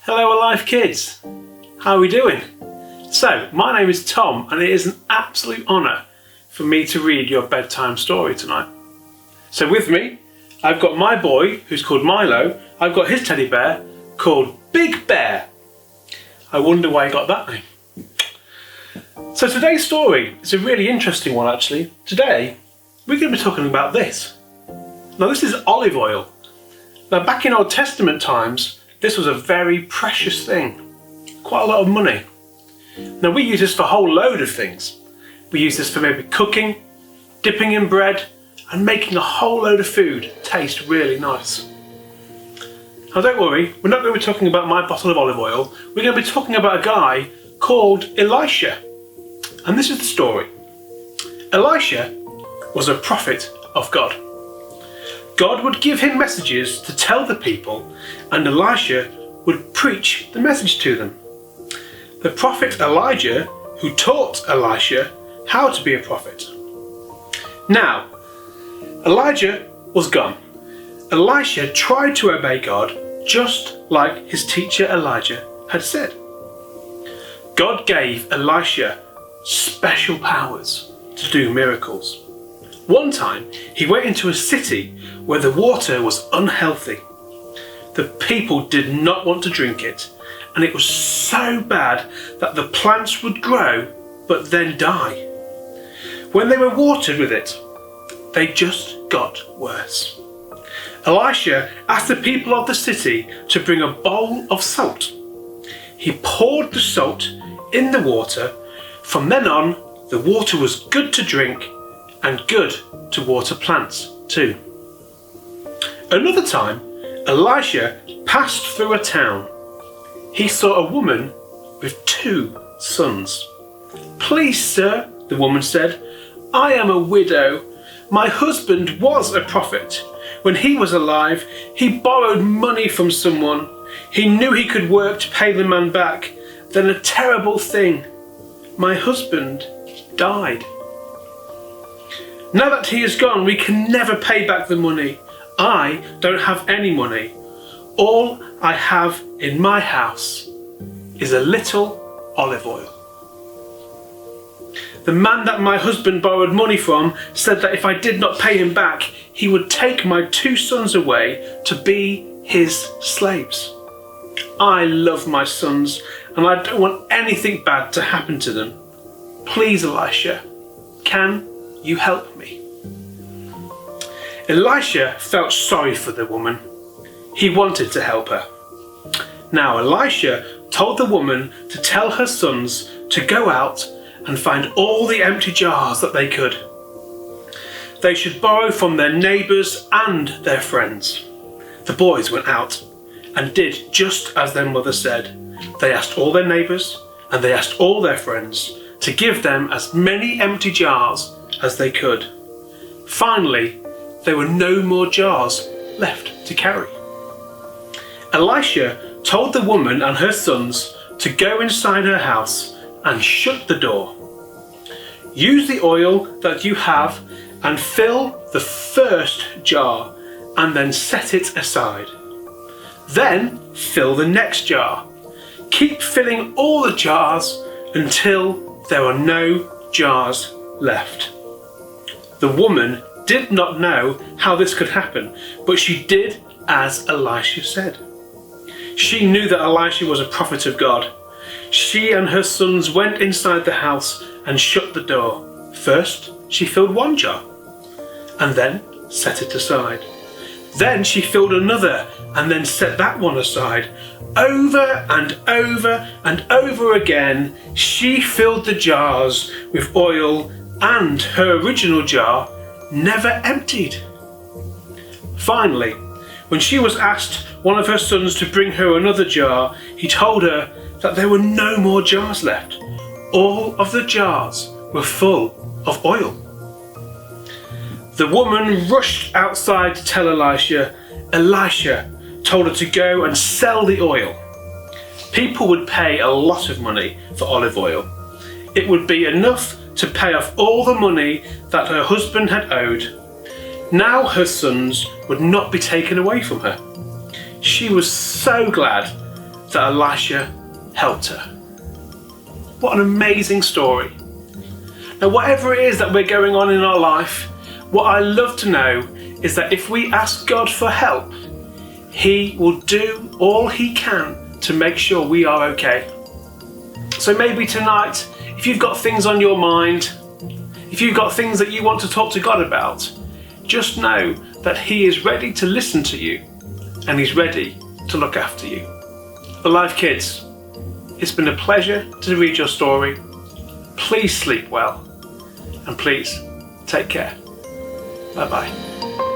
Hello Alive kids, how are we doing? So, my name is Tom and it is an absolute honour for me to read your bedtime story tonight. So with me, I've got my boy who's called Milo, I've got his teddy bear called Big Bear. I wonder why he got that name. So today's story is a really interesting one actually. Today, we're going to be talking about this. Now this is olive oil. Now back in Old Testament times, this was a very precious thing, quite a lot of money. Now we use this for a whole load of things. We use this for maybe cooking, dipping in bread, and making a whole load of food taste really nice. Now don't worry, we're not going to be talking about my bottle of olive oil, we're going to be talking about a guy called Elisha. And this is the story. Elisha was a prophet of God. God would give him messages to tell the people, and Elisha would preach the message to them. The prophet Elijah, who taught Elisha how to be a prophet. Now, Elijah was gone. Elisha tried to obey God just like his teacher Elijah had said. God gave Elisha special powers to do miracles. One time, he went into a city where the water was unhealthy. The people did not want to drink it, and it was so bad that the plants would grow but then die. When they were watered with it, they just got worse. Elisha asked the people of the city to bring a bowl of salt. He poured the salt in the water. From then on, the water was good to drink and good to water plants too. Another time, Elisha passed through a town. He saw a woman with 2 sons. "Please, sir," the woman said, "I am a widow. My husband was a prophet. When he was alive, he borrowed money from someone. He knew he could work to pay the man back. Then a terrible thing. My husband died. Now that he is gone, we can never pay back the money. I don't have any money. All I have in my house is a little olive oil. The man that my husband borrowed money from said that if I did not pay him back, he would take my 2 sons away to be his slaves. I love my sons and I don't want anything bad to happen to them. Please, Elisha, can you help me?" Elisha felt sorry for the woman. He wanted to help her. Now Elisha told the woman to tell her sons to go out and find all the empty jars that they could. They should borrow from their neighbours and their friends. The boys went out and did just as their mother said. They asked all their neighbours and they asked all their friends to give them as many empty jars as they could. Finally, there were no more jars left to carry. Elisha told the woman and her sons to go inside her house and shut the door. Use the oil that you have and fill the first jar and then set it aside. Then fill the next jar. Keep filling all the jars until there are no jars left. The woman did not know how this could happen, but she did as Elisha said. She knew that Elisha was a prophet of God. She and her sons went inside the house and shut the door. First, she filled 1 jar and then set it aside. Then she filled another and then set that one aside. Over and over and over again, she filled the jars with oil, and her original jar never emptied. Finally, when she was asked one of her sons to bring her another jar, he told her that there were no more jars left. All of the jars were full of oil. The woman rushed outside to tell Elisha. Elisha told her to go and sell the oil. People would pay a lot of money for olive oil. It would be enough to pay off all the money that her husband had owed. Now her sons would not be taken away from her. She was so glad that Elisha helped her. What an amazing story. Now, whatever it is that we're going on in our life, what I love to know is that if we ask God for help, He will do all He can to make sure we are okay. So maybe tonight, if you've got things on your mind, if you've got things that you want to talk to God about, just know that He is ready to listen to you and He's ready to look after you. Alive kids, it's been a pleasure to read your story. Please sleep well and please take care. Bye bye.